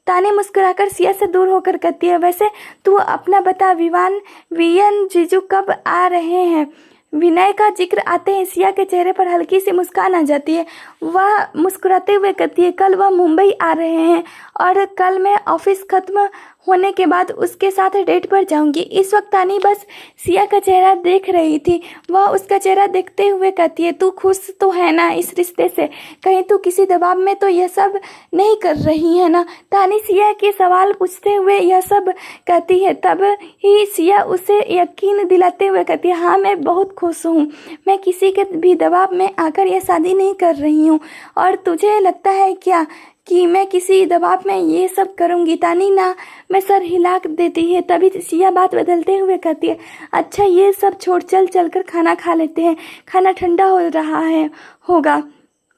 तानी मुस्कुराकर सिया से दूर होकर कहती है, वैसे तू अपना बता वियन जीजू कब आ रहे हैं? विनय का जिक्र आते ही सिया के चेहरे पर हल्की सी मुस्कान आ जाती है। वह मुस्कुराते हुए कहती है, कल वह मुंबई आ रहे हैं और कल मैं ऑफिस खत्म होने के बाद उसके साथ डेट पर जाऊंगी। इस वक्त तानी बस सिया का चेहरा देख रही थी। वह उसका चेहरा देखते हुए कहती है, तू खुश तो है ना इस रिश्ते से? कहीं तू किसी दबाव में तो यह सब नहीं कर रही है ना? तानी सिया के सवाल पूछते हुए यह सब कहती है। तब ही सिया उसे यकीन दिलाते हुए कहती है, हाँ मैं बहुत खुश हूँ। मैं किसी के भी दबाव में आकर यह शादी नहीं कर रही हूँ। और तुझे लगता है क्या कि मैं किसी दबाव में ये सब करूँगी? तानी ना मैं सर हिला देती है। तभी सिया बात बदलते हुए कहती है, अच्छा ये सब छोड़, चल कर खाना खा लेते हैं, खाना ठंडा हो रहा है होगा।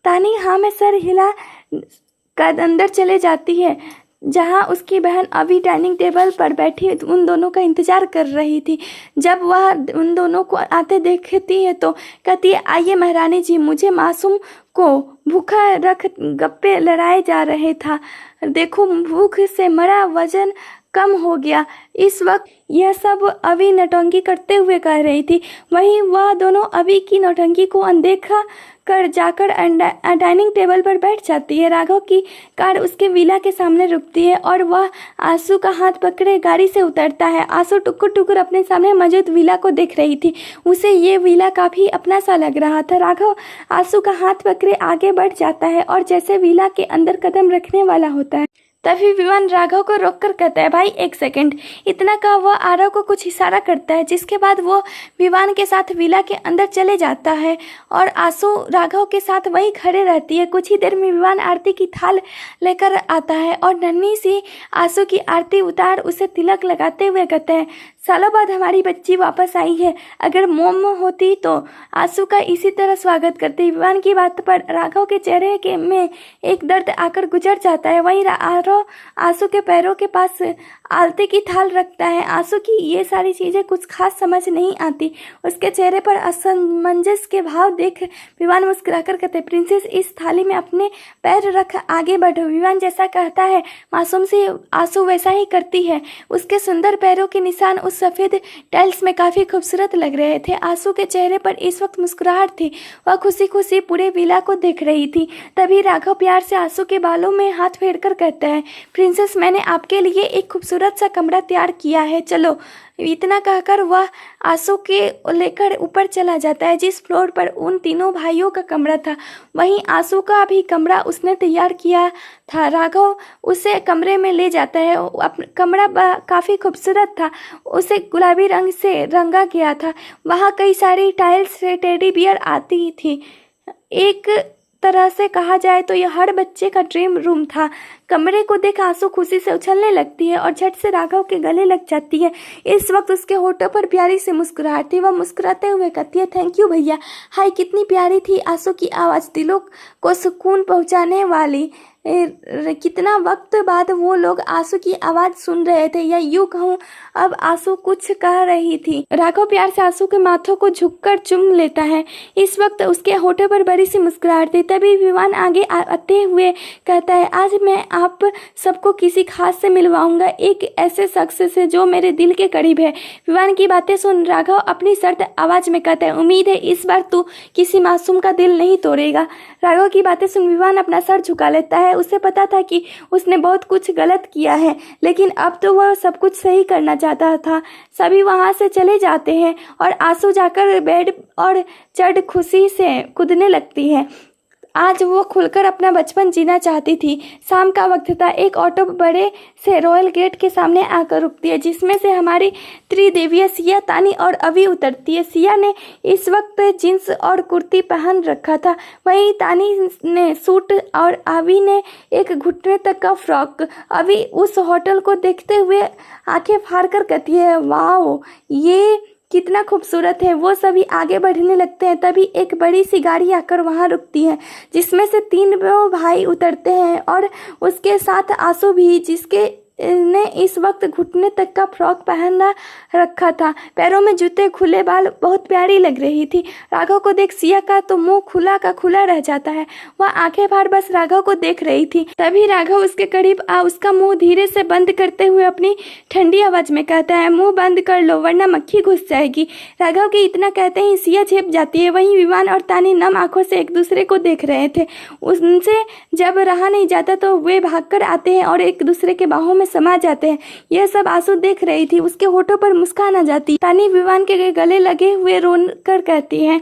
तानी हाँ मैं सर हिला कर अंदर चले जाती है जहाँ उसकी बहन अभी डाइनिंग टेबल पर बैठी उन दोनों का इंतजार कर रही थी। जब वह उन दोनों को आते देखती है तो कहती है, आइए महारानी जी, मुझे मासूम को भूखा रख गप्पे लड़ाए जा रहे था। देखो भूख से मरा वजन कम हो गया। इस वक्त यह सब अभी नौटंकी करते हुए कह रही थी। वहीं वह दोनों अभी की नौटंकी को अनदेखा कर जाकर डाइनिंग टेबल पर बैठ जाती है। राघव की कार उसके विला के सामने रुकती है और वह आंसू का हाथ पकड़े गाड़ी से उतरता है। आंसू टुकुर टुकुर अपने सामने मौजूद विला को देख रही थी। उसे ये विला काफ़ी अपना सा लग रहा था। राघव आंसू का हाथ पकड़े आगे बढ़ जाता है और जैसे विला के अंदर कदम रखने वाला होता है तभी विवान राघव को रोककर कहता है, भाई एक सेकंड। इतना कहा वह आरव को कुछ इशारा करता है, जिसके बाद वो विवान के साथ विला के अंदर चले जाता है और आंसू राघव के साथ वहीं खड़े रहती है। कुछ ही देर में विवान आरती की थाल लेकर आता है और नन्ही सी आंसू की आरती उतार उसे तिलक लगाते हुए कहते हैं, सालों बाद हमारी बच्ची वापस आई है। अगर मोम होती तो आंसू का इसी तरह स्वागत करती। विवान की बात पर राघव के चेहरे के में एक दर्द आकर गुजर जाता है। वहीं आरव आंसू के पैरों के पास आलती की थाल रखता है। आंसू की ये सारी चीज़ें कुछ खास समझ नहीं आती। उसके चेहरे पर असमंजस के भाव देख विवान मुस्कुराकर कहते, प्रिंसेस इस थाली में अपने पैर रख आगे बढ़ो। विवान जैसा कहता है मासूम से आंसू वैसा ही करती है। उसके सुंदर पैरों के निशान उस सफ़ेद टाइल्स में काफ़ी खूबसूरत लग रहे थे। आंसू के चेहरे पर इस वक्त मुस्कुराहट थी। वह खुशी खुशी पूरे विला को देख रही थी। तभी राघव प्यार से आंसू के बालों में हाथ फेरकर कहता है, प्रिंसेस मैंने आपके लिए एक खूबसूरत सा कमरा तैयार किया है, चलो। इतना कहकर वह आंसू के लेकर ऊपर चला जाता है, जिस फ्लोर पर उन तीनों भाइयों का कमरा था। वहीं आंसू का भी कमरा उसने तैयार किया था। राघव उसे कमरे में ले जाता है। कमरा काफ़ी खूबसूरत था। उसे गुलाबी रंग से रंगा गया था। वहाँ कई सारी टाइल्स से टेडी बियर आती थी। एक तरह से कहा जाए तो यह हर बच्चे का ड्रीम रूम था। कमरे को देख आंसू खुशी से उछलने लगती है और झट से राघव के गले लग जाती है। इस वक्त उसके होठों पर प्यारी सी मुस्कुराहट थी। वह मुस्कुराते हुए कहती है, थैंक यू भैया। हाय कितनी प्यारी थी आंसू की आवाज़, दिलों को सुकून पहुंचाने वाली। कितना वक्त बाद वो लोग आंसू की आवाज़ सुन रहे थे, या यूँ कहूँ अब आंसू कुछ कह रही थी। राघव प्यार से आंसू के माथों को झुककर चूम लेता है। इस वक्त उसके होठों पर बड़ी सी मुस्कुराहट थी। तभी विवान आगे आते हुए कहता है, आज मैं आप सबको किसी खास से मिलवाऊंगा, एक ऐसे शख्स से जो मेरे दिल के करीब है। विवान की बातें सुन राघव अपनी सर्द आवाज़ में कहता है, उम्मीद है इस बार तू किसी मासूम का दिल नहीं तोड़ेगा। राघव की बातें सुन विवान अपना सर झुका लेता है। उसे पता था कि उसने बहुत कुछ गलत किया है, लेकिन अब तो वह सब कुछ सही करना चाहता था। सभी वहाँ से चले जाते हैं और आंसू जाकर बेड और चढ़ खुशी से कूदने लगती है। आज वो खुलकर अपना बचपन जीना चाहती थी। शाम का वक्त था। एक ऑटो बड़े से रॉयल गेट के सामने आकर रुकती है, जिसमें से हमारी त्रिदेवियाँ सिया, तानी और अभी उतरती है। सिया ने इस वक्त जींस और कुर्ती पहन रखा था, वहीं तानी ने सूट और अभी ने एक घुटने तक का फ्रॉक। अभी उस होटल को देखते हुए आंखें फाड़ कर कहती है, वाह ये कितना खूबसूरत है। वो सभी आगे बढ़ने लगते हैं। तभी एक बड़ी सी गाड़ी आकर वहाँ रुकती है, जिसमें से 3 भाई उतरते हैं और उसके साथ आंसू भी, जिसके ने इस वक्त घुटने तक का फ्रॉक पहना रखा था। पैरों में जूते, खुले बाल, बहुत प्यारी लग रही थी। राघव को देख सिया का तो मुंह खुला का खुला रह जाता है। वह आंखें फाड़ बस राघव को देख रही थी। तभी राघव उसके करीब आ उसका मुंह धीरे से बंद करते हुए अपनी ठंडी आवाज में कहता है, मुंह बंद कर लो वरना मक्खी घुस जाएगी। राघव के इतना कहते ही सिया झेप जाती है। वहीं विवान और तानी नम आंखों से एक दूसरे को देख रहे थे। उनसे जब रहा नहीं जाता तो वे भागकर आते हैं और एक दूसरे के बाहों में समा जाते हैं। यह सब आंसू देख रही थी। उसके होठों पर मुस्कान आ जाती। तानी विवान के गले लगे हुए रोकर कहती है,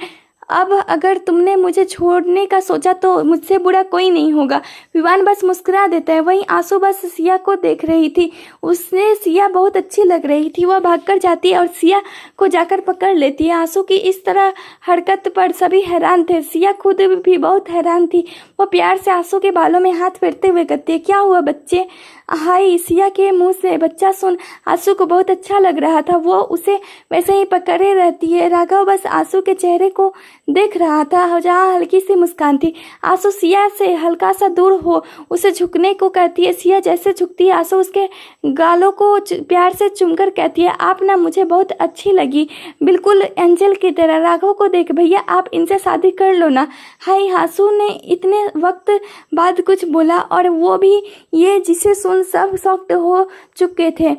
अब अगर तुमने मुझे छोड़ने का सोचा तो मुझसे बुरा कोई नहीं होगा। विवान बस मुस्कुरा देता है। वहीं आंसू बस सिया को देख रही थी। उसने सिया बहुत अच्छी लग रही थी। वह भागकर जाती है और सिया को जाकर पकड़ लेती है। आंसू की इस तरह हरकत पर सभी हैरान थे। सिया खुद भी बहुत हैरान थी। वह प्यार से आंसू के बालों में हाथ फेरते हुए कहती है, क्या हुआ बच्चे? हाय। सिया के मुंह से बच्चा सुन आंसू को बहुत अच्छा लग रहा था। वो उसे वैसे ही पकड़े रहती है। राघव बस आंसू के चेहरे को देख रहा था, जहाँ हल्की सी मुस्कान थी। आंसू सिया से हल्का सा दूर हो उसे झुकने को कहती है। सिया जैसे झुकती है, आंसू उसके गालों को प्यार से चूमकर कहती है, आप ना मुझे बहुत अच्छी लगी, बिल्कुल एंजल की तरह। राघव को देख, भैया आप इनसे शादी कर लो ना। हाय। आंसू ने इतने वक्त बाद कुछ बोला और वो भी ये जिसे सुन सब शॉक्ड हो चुके थे।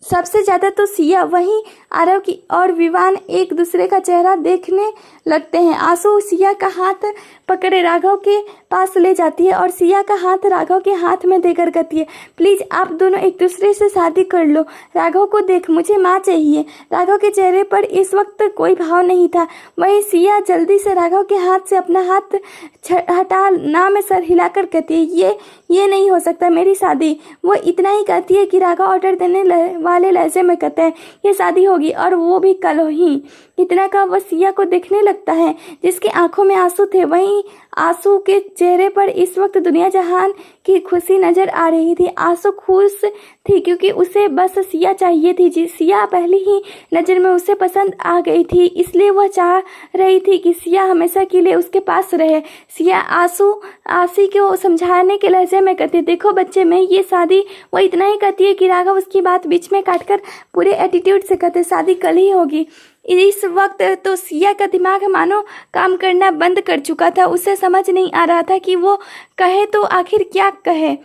सबसे ज़्यादा तो सिया, वहीं आरव की और विवान एक दूसरे का चेहरा देखने लगते हैं। आंसू सिया का हाथ पकड़े राघव के पास ले जाती है और सिया का हाथ राघव के हाथ में देकर कहती है, प्लीज़ आप दोनों एक दूसरे से शादी कर लो। राघव को देख, मुझे माँ चाहिए। राघव के चेहरे पर इस वक्त कोई भाव नहीं था। वहीं सिया जल्दी से राघव के हाथ से अपना हाथ हटा ना में सर हिलाकर कहती है, ये नहीं हो सकता मेरी शादी। वो इतना ही कहती है कि राघव ऑर्डर देने वाले लहजे में कहता है, ये शादी होगी और वो भी कल ही। इतना का वह सिया को देखने लगता है जिसकी आंखों में आंसू थे। वहीं आंसू के चेहरे पर इस वक्त दुनिया जहान की खुशी नजर आ रही थी। आंसू खुश थी क्योंकि उसे बस सिया चाहिए थी। जी, सिया पहली ही नज़र में उसे पसंद आ गई थी, इसलिए वह चाह रही थी कि सिया हमेशा के लिए उसके पास रहे। सिया आसी को समझाने के लहजे में कहती, देखो बच्चे, मैं ये शादी, वो इतना ही कहती है कि राघव उसकी बात बीच में काटकर पूरे एटीट्यूड से कहते, शादी कल ही होगी। इस वक्त तो सिया का दिमाग मानो काम करना बंद कर चुका था। उसे समझ नहीं आ रहा था कि वो कहे तो आखिर क्या कहे।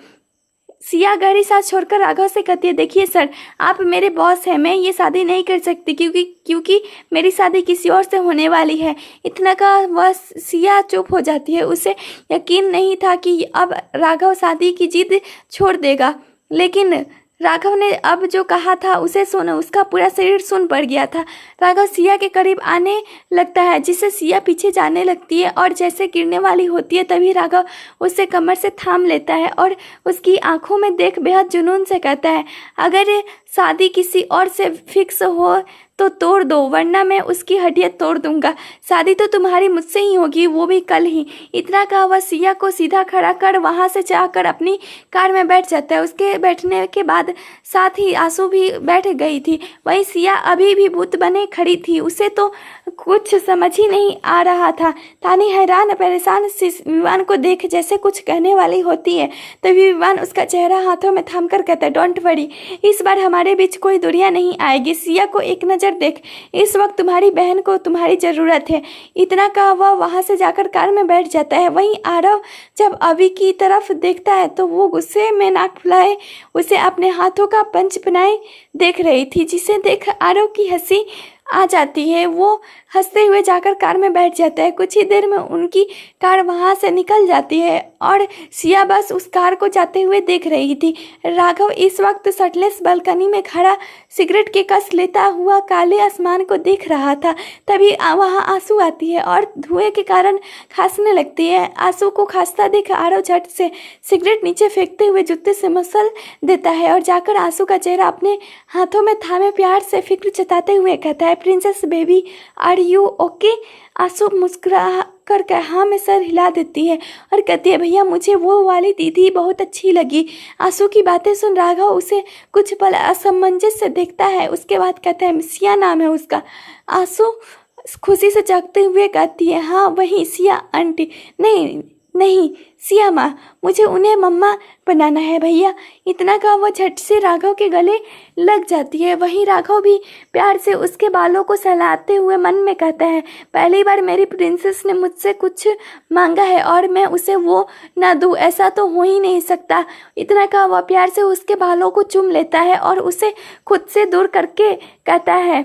सिया गहरी सांस छोड़कर राघव से कहती है, देखिए सर, आप मेरे बॉस हैं, मैं ये शादी नहीं कर सकती क्योंकि मेरी शादी किसी और से होने वाली है। इतना का वह सिया चुप हो जाती है। उसे यकीन नहीं था कि अब राघव शादी की जिद छोड़ देगा, लेकिन राघव ने अब जो कहा था उसे सुन उसका पूरा शरीर सुन पड़ गया था। राघव सिया के करीब आने लगता है, जिससे सिया पीछे जाने लगती है और जैसे गिरने वाली होती है तभी राघव उसे कमर से थाम लेता है और उसकी आंखों में देख बेहद जुनून से कहता है, अगर शादी किसी और से फिक्स हो तो तोड़ दो, वरना मैं उसकी हड्डियाँ तोड़ दूंगा। शादी तो तुम्हारी मुझसे ही होगी, वो भी कल ही। इतना कहा वह सिया को सीधा खड़ा कर वहाँ से जाकर अपनी कार में बैठ जाता है। उसके बैठने के बाद साथ ही आंसू भी बैठ गई थी। वहीं सिया अभी भी भूत बने खड़ी थी। उसे तो कुछ समझ ही नहीं आ रहा था। तानी हैरान परेशान विवान को देख जैसे कुछ कहने वाली होती है, तभी विवान उसका चेहरा हाथों में थाम कर कहता है, डोंट वरी, इस बार हमारे बीच कोई दूरियां नहीं आएगी। सिया को एक नज़र देख, इस वक्त तुम्हारी बहन को तुम्हारी ज़रूरत है। इतना कहा वह वहाँ से जाकर कार में बैठ जाता है। वहीं आरव जब अभी की तरफ देखता है तो वो गुस्से में नाक फुलाए उसे अपने हाथों का पंच बनाए देख रही थी, जिसे देख आरव की हंसी आ जाती है। वो हंसते हुए जाकर कार में बैठ जाता है। कुछ ही देर में उनकी कार वहाँ से निकल जाती है और सिया बस उस कार को जाते हुए देख रही थी। राघव इस वक्त शटलेस बालकनी में खड़ा सिगरेट के कस लेता हुआ काले आसमान को देख रहा था। तभी वहाँ आंसू आती है और धुएं के कारण खांसने लगती है। आंसू को खांसता देख आरव झट से सिगरेट नीचे फेंकते हुए जूते से मसल देता है और जाकर आंसू का चेहरा अपने हाथों में थामे प्यार से फिक्र जताते हुए कहता है, princess baby, are you okay? आंसू मुस्कुरा कर हाँ में सर हिला देती है और कहती है, भैया मुझे वो वाली दीदी बहुत अच्छी लगी। आंसू की बातें सुन राघव उसे कुछ पल असमंजस से देखता है। उसके बाद कहता है, सिया नाम है उसका। आंसू खुशी से जागते हुए कहती है, हाँ वही सिया आंटी। नहीं सिया माँ, मुझे उन्हें मम्मा बनाना है भैया। इतना कहा वो झट से राघव के गले लग जाती है। वहीं राघव भी प्यार से उसके बालों को सहलाते हुए मन में कहता है, पहली बार मेरी प्रिंसेस ने मुझसे कुछ मांगा है और मैं उसे वो ना दूँ, ऐसा तो हो ही नहीं सकता। इतना कहा वह प्यार से उसके बालों को चूम लेता है और उसे खुद से दूर करके कहता है,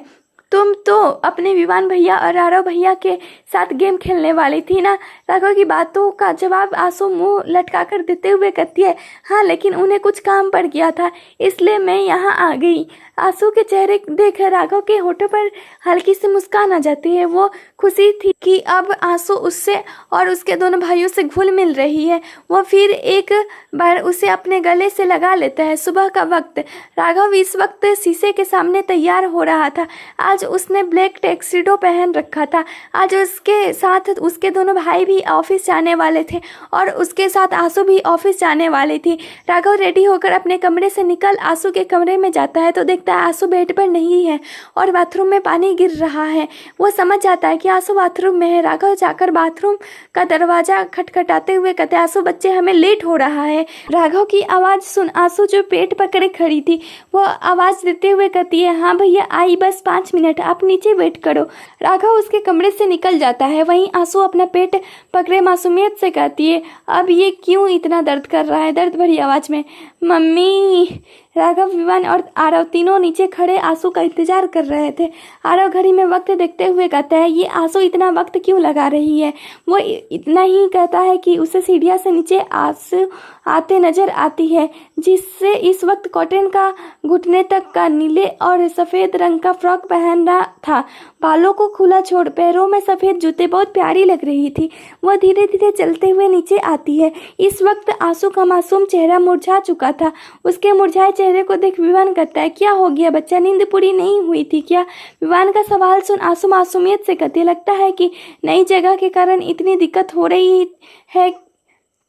तुम तो अपने विवान भैया और राघव भैया के साथ गेम खेलने वाली थी ना। राघव की बातों का जवाब आंसू मुंह लटका कर देते हुए कहती है, हाँ लेकिन उन्हें कुछ काम पड़ गया था इसलिए मैं यहाँ आ गई। आंसू के चेहरे देख राघव के होठों पर हल्की सी मुस्कान आ जाती है। वो खुशी थी कि अब आंसू उससे और उसके दोनों भाइयों से घुल मिल रही है। वो फिर एक बार उसे अपने गले से लगा लेता है। सुबह का वक्त, राघव इस वक्त शीशे के सामने तैयार हो रहा था। आज उसने ब्लैक टैक्सीडो पहन रखा था। आज उसके साथ उसके दोनों भाई भी ऑफिस जाने वाले थे और उसके साथ आंसू भी ऑफिस जाने वाली थी। राघव रेडी होकर अपने कमरे से निकल आंसू के कमरे में जाता है तो देखता है आंसू बेड पर नहीं है और बाथरूम में पानी गिर रहा है। वो समझ जाता है कि आंसू बाथरूम में है। राघव जाकर बाथरूम का दरवाजा खटखटाते हुए कहते हैं, आंसू बच्चे हमें लेट हो रहा है। राघव की आवाज़ सुन आंसू जो पेट पकड़े खड़ी थी वो आवाज़ देते हुए कहती है, हाँ भैया आई, बस 5 मिनट, आप नीचे वेट करो। राघव उसके कमरे से निकल जाता है। वहीं आंसू अपना पेट पकड़े मासूमियत से कहती है, अब ये क्यों इतना दर्द कर रहा है, दर्द भरी आवाज़ में, मम्मी। राघव, विवान और आरव तीनों नीचे खड़े आंसू का इंतजार कर रहे थे। आरव घड़ी में वक्त देखते हुए कहता है, ये आंसू इतना वक्त क्यों लगा रही है? वो इतना ही कहता है कि उसे सीढ़ियाँ से नीचे आंसू आते नजर आती है, जिससे इस वक्त कॉटन का घुटने तक का नीले और सफ़ेद रंग का फ्रॉक पहना था। बालों को खुला छोड़ पैरों में सफ़ेद जूते, बहुत प्यारी लग रही थी। वह धीरे धीरे चलते हुए नीचे आती है। इस वक्त आंसू का मासूम चेहरा मुरझा चुका था। उसके मुरझाए चेहरे को देख विवान कहता है, क्या हो गया बच्चा, नींद पूरी नहीं हुई थी क्या? विवान का सवाल सुन आंसू मासूमियत से कहती, लगता है कि नई जगह के कारण इतनी दिक्कत हो रही है,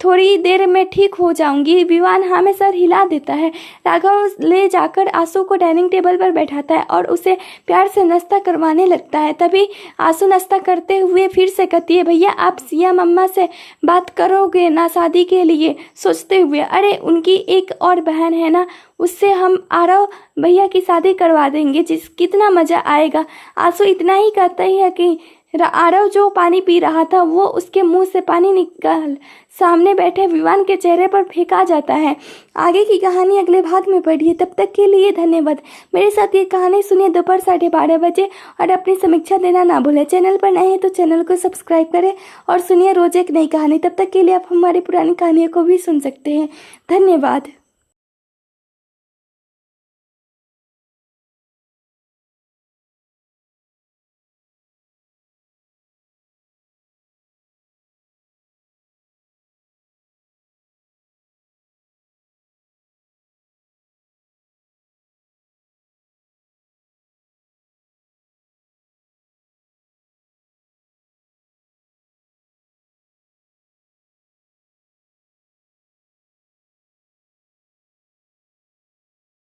थोड़ी देर में ठीक हो जाऊंगी। विवान हाँ में सर हिला देता है। राघव ले जाकर आंसू को डाइनिंग टेबल पर बैठाता है और उसे प्यार से नाश्ता करवाने लगता है। तभी आंसू नाश्ता करते हुए फिर से कहती है, भैया आप सिया मम्मा से बात करोगे ना शादी के लिए? सोचते हुए, अरे उनकी एक और बहन है ना, उससे हम आरव भैया की शादी करवा देंगे, कितना मज़ा आएगा। आंसू इतना ही कहता है कि आरव जो पानी पी रहा था वो उसके मुंह से पानी निकाल सामने बैठे विवान के चेहरे पर फेंका जाता है। आगे की कहानी अगले भाग में पढ़िए। तब तक के लिए धन्यवाद। मेरे साथ ये कहानी सुनिए दोपहर 12:30 बजे और अपनी समीक्षा देना ना भूलें। चैनल पर नए हैं तो चैनल को सब्सक्राइब करें और सुनिए रोज एक नई कहानी। तब तक के लिए आप हमारी पुरानी कहानियों को भी सुन सकते हैं। धन्यवाद।